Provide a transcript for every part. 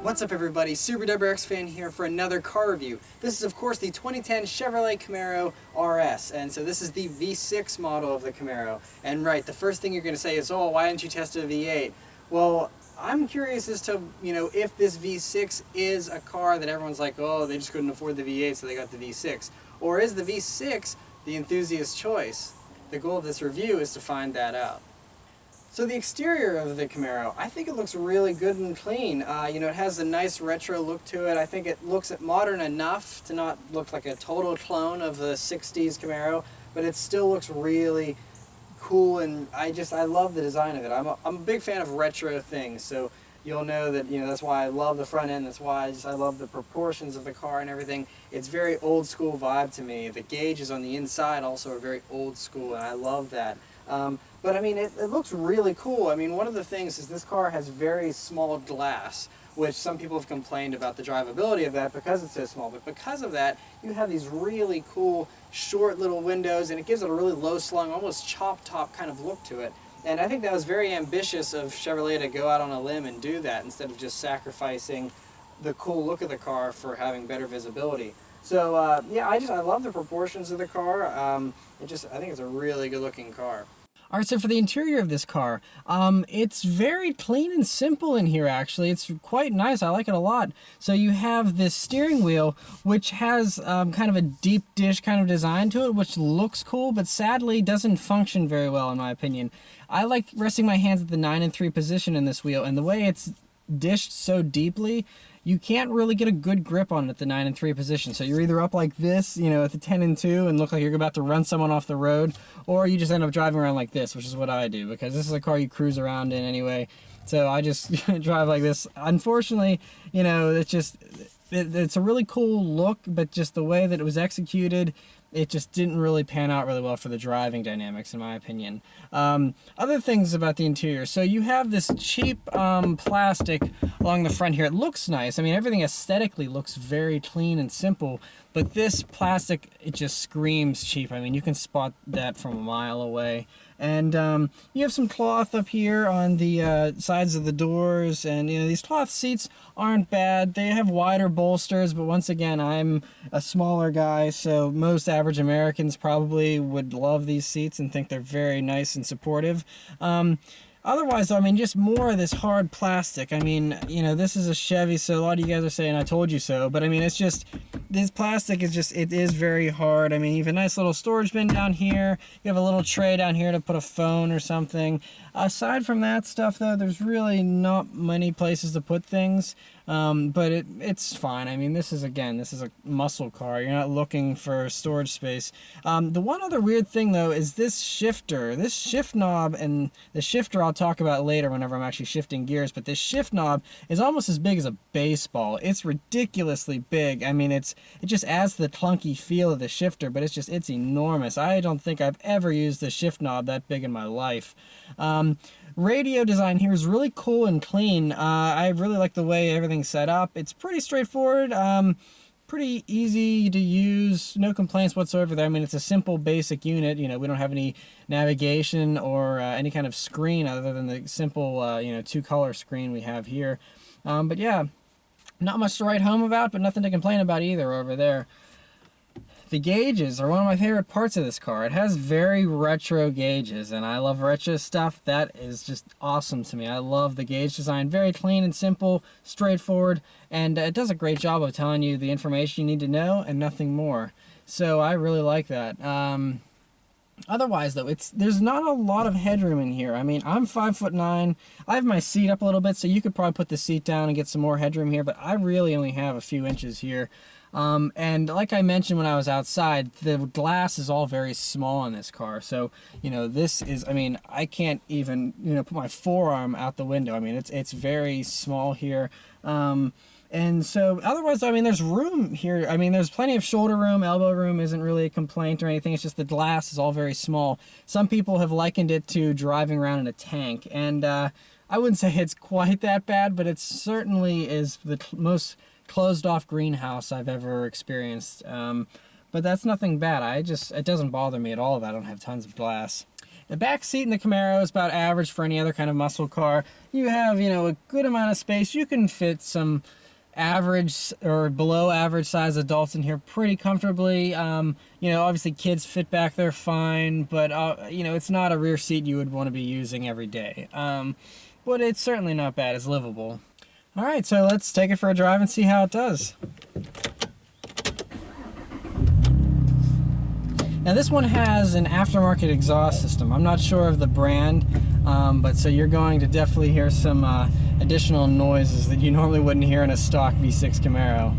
What's up everybody, SuperWX fan here for another car review. This is of course the 2010 Chevrolet Camaro RS, and so this is the V6 model of the Camaro. And right, the first thing you're going to say is, oh, why didn't you test a V8? Well, I'm curious as to, if this V6 is a car that everyone's like, oh, they just couldn't afford the V8 so they got the V6. Or is the V6 the enthusiast choice? The goal of this review is to find that out. So the exterior of the Camaro, I think it looks really good and clean. It has a nice retro look to it. I think it looks modern enough to not look like a total clone of the 60s Camaro, but it still looks really cool, and I love the design of it. I'm a big fan of retro things, so you'll know that, that's why I love the front end. That's why I love the proportions of the car and everything. It's very old school vibe to me. The gauges on the inside also are very old school, and I love that. But I mean, it looks really cool. I mean, one of the things is this car has very small glass, which some people have complained about the drivability of that because it's so small. But because of that, you have these really cool, short little windows, and it gives it a really low-slung, almost chop-top kind of look to it. And I think that was very ambitious of Chevrolet to go out on a limb and do that instead of just sacrificing the cool look of the car for having better visibility. So yeah, I love the proportions of the car. I think it's a really good-looking car. All right, so for the interior of this car, it's very clean and simple in here, actually. It's quite nice. I like it a lot. So you have this steering wheel, which has kind of a deep dish kind of design to it, which looks cool, but sadly doesn't function very well, in my opinion. I like resting my hands at the 9 and 3 position in this wheel, and the way it's dished so deeply, you can't really get a good grip on it at the 9 and 3 position. So you're either up like this, at the 10 and 2 and look like you're about to run someone off the road, or you just end up driving around like this, which is what I do, because this is a car you cruise around in anyway. So I just drive like this. Unfortunately, it's a really cool look, but just the way that it was executed, it just didn't really pan out really well for the driving dynamics, in my opinion. Other things about the interior. So you have this cheap plastic along the front here. It looks nice. I mean, everything aesthetically looks very clean and simple, but this plastic, it just screams cheap. I mean, you can spot that from a mile away. And you have some cloth up here on the sides of the doors, and these cloth seats aren't bad. They have wider bolsters, but once again, I'm a smaller guy, so most average Americans probably would love these seats and think they're very nice and supportive. Otherwise, though, I mean, just more of this hard plastic. I mean, this is a Chevy, so a lot of you guys are saying, I told you so. But, I mean, it's just, this plastic is just, it is very hard. I mean, you have a nice little storage bin down here. You have a little tray down here to put a phone or something. Aside from that stuff, though, there's really not many places to put things. But it's fine. I mean, this is a muscle car. You're not looking for storage space. The one other weird thing, though, is this shifter. This shift knob, and the shifter I'll talk about later whenever I'm actually shifting gears, but this shift knob is almost as big as a baseball. It's ridiculously big. I mean, it just adds to the clunky feel of the shifter, but it's enormous. I don't think I've ever used a shift knob that big in my life. Radio design here is really cool and clean. I really like the way everything's set up. It's pretty straightforward, pretty easy to use, no complaints whatsoever there. I mean, it's a simple basic unit. We don't have any navigation or any kind of screen other than the simple, two-color screen we have here. But yeah, not much to write home about, but nothing to complain about either over there. The gauges are one of my favorite parts of this car. It has very retro gauges, and I love retro stuff. That is just awesome to me. I love the gauge design. Very clean and simple, straightforward, and it does a great job of telling you the information you need to know and nothing more. So I really like that. Otherwise, though, there's not a lot of headroom in here. I mean, I'm 5'9". I have my seat up a little bit, so you could probably put the seat down and get some more headroom here, but I really only have a few inches here. And like I mentioned when I was outside, the glass is all very small in this car. So, this is, I mean, I can't even, put my forearm out the window. I mean, it's very small here. And so otherwise, I mean, there's room here. I mean, there's plenty of shoulder room. Elbow room isn't really a complaint or anything. It's just the glass is all very small. Some people have likened it to driving around in a tank. And I wouldn't say it's quite that bad, but it certainly is the most closed off greenhouse I've ever experienced. But that's nothing bad. It doesn't bother me at all that I don't have tons of glass. The back seat in the Camaro is about average for any other kind of muscle car. You have, you know, a good amount of space. You can fit some average or below average size adults in here pretty comfortably. You know, obviously kids fit back there fine, but you know, it's not a rear seat you would want to be using every day. But it's certainly not bad. It's livable. All right, so let's take it for a drive and see how it does. Now this one has an aftermarket exhaust system. I'm not sure of the brand, but so you're going to definitely hear some additional noises that you normally wouldn't hear in a stock V6 Camaro.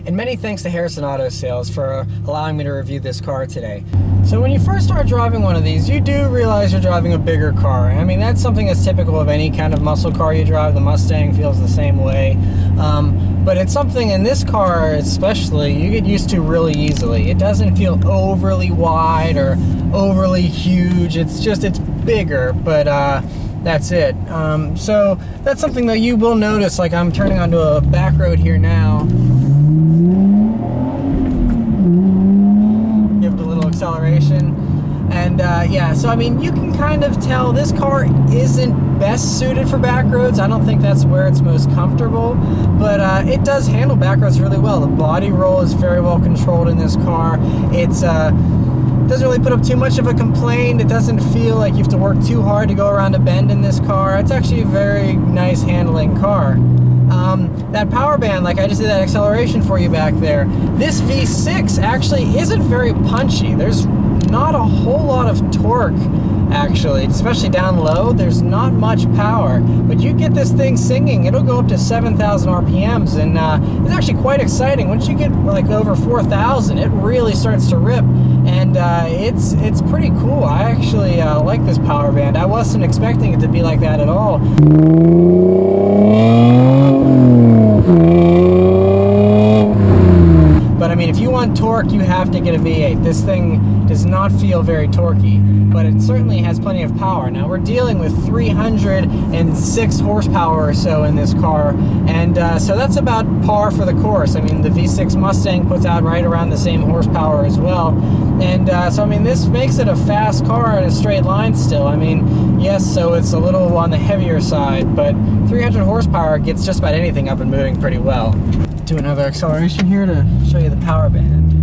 And many thanks to Harrison Auto Sales for allowing me to review this car today. So when you first start driving one of these, you do realize you're driving a bigger car. I mean, that's something that's typical of any kind of muscle car you drive. The Mustang feels the same way. But it's something in this car especially you get used to really easily. It doesn't feel overly wide or overly huge. It's bigger, but that's it. So that's something that you will notice. Like, I'm turning onto a back road here now. Give it a little acceleration. And yeah, so I mean, you can kind of tell this car isn't best suited for back roads. I don't think that's where it's most comfortable, but it does handle back roads really well. The body roll is very well controlled in this car. It's doesn't really put up too much of a complaint. It doesn't feel like you have to work too hard to go around a bend in this car. It's actually a very nice handling car. That power band, like I just did that acceleration for you back there, this V6 actually isn't very punchy. There's not a whole lot of torque, actually, especially down low. There's not much power, but you get this thing singing, it'll go up to 7,000 RPMs, and it's actually quite exciting. Once you get like over 4,000, it really starts to rip, and it's pretty cool. I actually like this power band. I wasn't expecting it to be like that at all. But I mean, if you want torque, you have to get a V8. This thing does not feel very torquey, but it certainly has plenty of power. Now we're dealing with 306 horsepower or so in this car, and so that's about par for the course. I mean, the V6 Mustang puts out right around the same horsepower as well, and so I mean, this makes it a fast car in a straight line still. I mean, yes, so it's a little on the heavier side, but 300 horsepower gets just about anything up and moving pretty well. Do another acceleration here to show you the power band.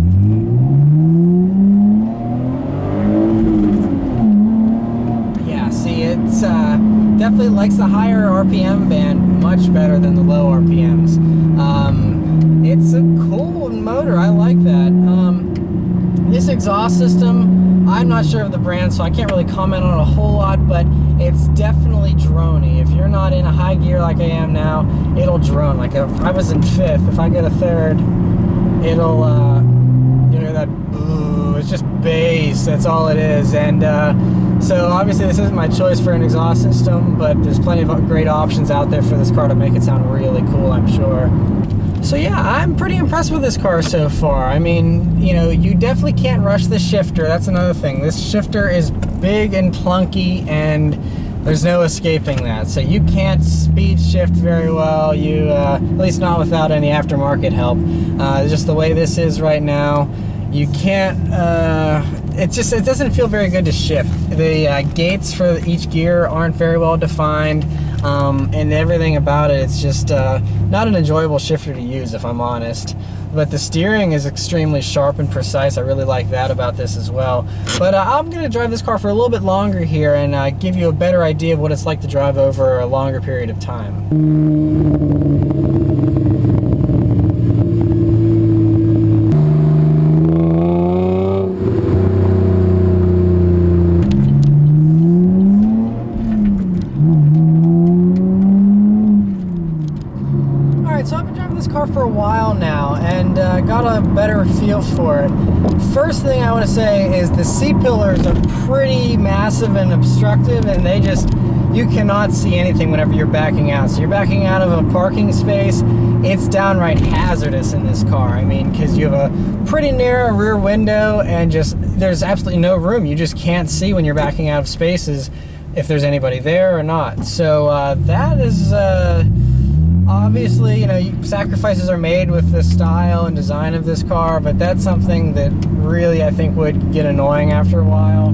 Yeah, see, it's definitely likes the higher RPM band much better than the low RPMs. It's a cool motor, I like that. This exhaust system, I'm not sure of the brand, so I can't really comment on it a whole lot, but it's definitely droney. If you're not in a high gear like I am now, it'll drone. Like if I was in fifth, if I get a third, it'll, you hear that, ooh, it's just bass, that's all it is. And so obviously this isn't my choice for an exhaust system, but there's plenty of great options out there for this car to make it sound really cool, I'm sure. So yeah, I'm pretty impressed with this car so far. I mean, you know, you definitely can't rush the shifter. That's another thing. This shifter is big and clunky, and there's no escaping that. So you can't speed shift very well. You, at least not without any aftermarket help. Just the way this is right now, you can't. It doesn't feel very good to shift. The gates for each gear aren't very well defined. And everything about it, it's just not an enjoyable shifter to use, if I'm honest. But the steering is extremely sharp and precise. I really like that about this as well. But I'm going to drive this car for a little bit longer here and give you a better idea of what it's like to drive over a longer period of time. So I've been driving this car for a while now and got a better feel for it. First thing I want to say is the C-pillars are pretty massive and obstructive, and you cannot see anything whenever you're backing out. So you're backing out of a parking space, it's downright hazardous in this car. I mean, because you have a pretty narrow rear window and there's absolutely no room. You just can't see when you're backing out of spaces if there's anybody there or not. So that is Obviously, you know, sacrifices are made with the style and design of this car, but that's something that really, I think, would get annoying after a while.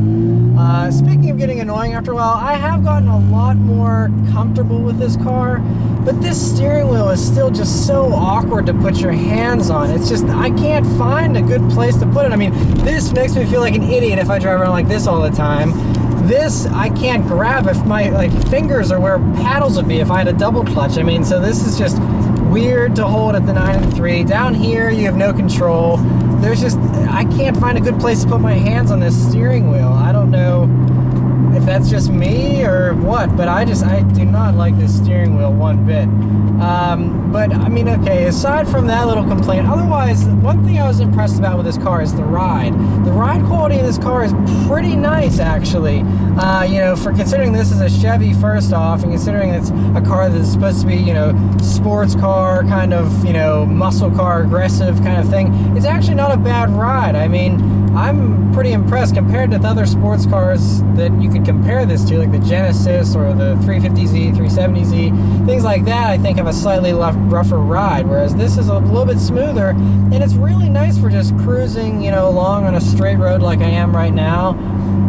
Speaking of getting annoying after a while, I have gotten a lot more comfortable with this car, but this steering wheel is still just so awkward to put your hands on. It's just, I can't find a good place to put it. I mean, this makes me feel like an idiot if I drive around like this all the time. This, I can't grab if my fingers are where paddles would be if I had a double clutch. I mean, so this is just weird to hold at the 9 and 3. Down here, you have no control. There's just, I can't find a good place to put my hands on this steering wheel. I don't know if that's just me or what, but I do not like this steering wheel one bit. But I mean, okay, aside from that little complaint, otherwise, one thing I was impressed about with this car is the ride. The ride quality in this car is pretty nice, actually. You know, for considering this is a Chevy first off, and considering it's a car that's supposed to be, you know, sports car, kind of, you know, muscle car, aggressive kind of thing, it's actually not a bad ride. I mean, I'm pretty impressed compared to the other sports cars that you could compare this to, like the Genesis or the 350Z, 370Z, things like that. I think have a slightly rougher ride, whereas this is a little bit smoother, and it's really nice for just cruising, you know, along on a straight road like I am right now.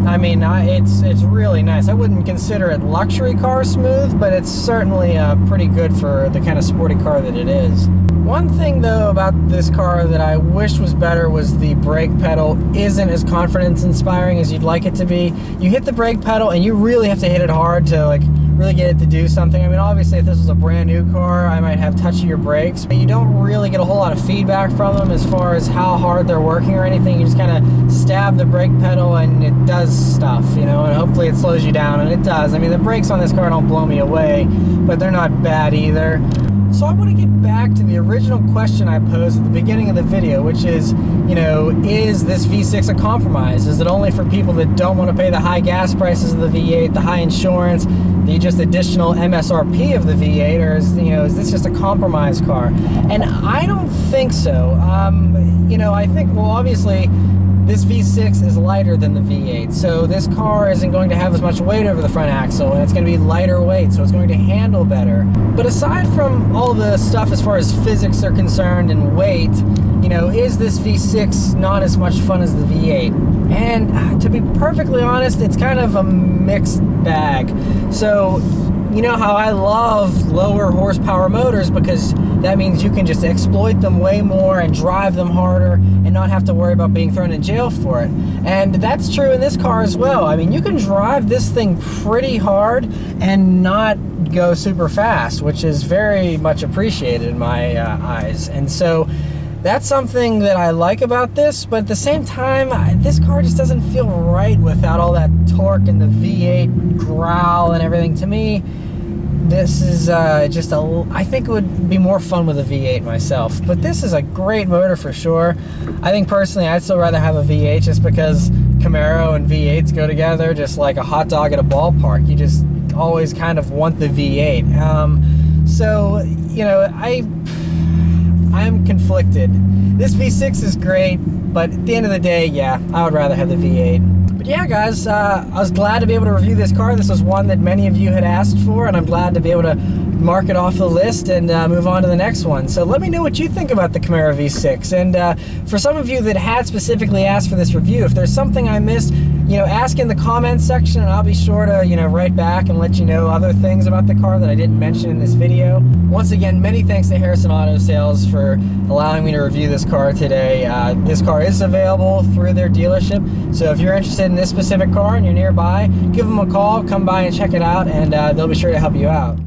I mean, it's really nice. I wouldn't consider it luxury car smooth, but it's certainly pretty good for the kind of sporty car that it is. One thing though about this car that I wish was better was the brake pedal isn't as confidence inspiring as you'd like it to be. You hit the brake pedal and you really have to hit it hard to like really get it to do something. I mean, obviously if this was a brand new car, I might have touchier brakes, but you don't really get a whole lot of feedback from them as far as how hard they're working or anything. You just kind of stab the brake pedal and it does stuff, you know, and hopefully it slows you down, and it does. I mean, the brakes on this car don't blow me away, but they're not bad either. So I want to get back to the original question I posed at the beginning of the video, which is, you know, is this V6 a compromise? Is it only for people that don't want to pay the high gas prices of the V8, the high insurance, the just additional MSRP of the V8, or is, you know, is this just a compromise car? And I don't think so. You know, I think, well, obviously, this V6 is lighter than the V8, so this car isn't going to have as much weight over the front axle, and it's going to be lighter weight, so it's going to handle better. But aside from all the stuff as far as physics are concerned and weight, you know, is this V6 not as much fun as the V8? And to be perfectly honest, it's kind of a mixed bag. So, you know how I love lower horsepower motors because that means you can just exploit them way more and drive them harder and not have to worry about being thrown in jail for it. And that's true in this car as well. I mean, you can drive this thing pretty hard and not go super fast, which is very much appreciated in my eyes. And so that's something that I like about this, but at the same time, this car just doesn't feel right without all that torque and the V8 growl and everything. To me, this is just I think it would be more fun with a V8 myself. But this is a great motor for sure. I think personally, I'd still rather have a V8 just because Camaro and V8s go together just like a hot dog at a ballpark. You just always kind of want the V8. So, you know, I'm conflicted. This V6 is great, but at the end of the day, yeah, I would rather have the V8. But yeah, guys, I was glad to be able to review this car. This was one that many of you had asked for, and I'm glad to be able to mark it off the list and move on to the next one. So let me know what you think about the Camaro V6. And for some of you that had specifically asked for this review, if there's something I missed, you know, ask in the comments section, and I'll be sure to, you know, write back and let you know other things about the car that I didn't mention in this video. Once again, many thanks to Harrison Auto Sales for allowing me to review this car today. This car is available through their dealership, so if you're interested in this specific car and you're nearby, give them a call, come by and check it out, and they'll be sure to help you out.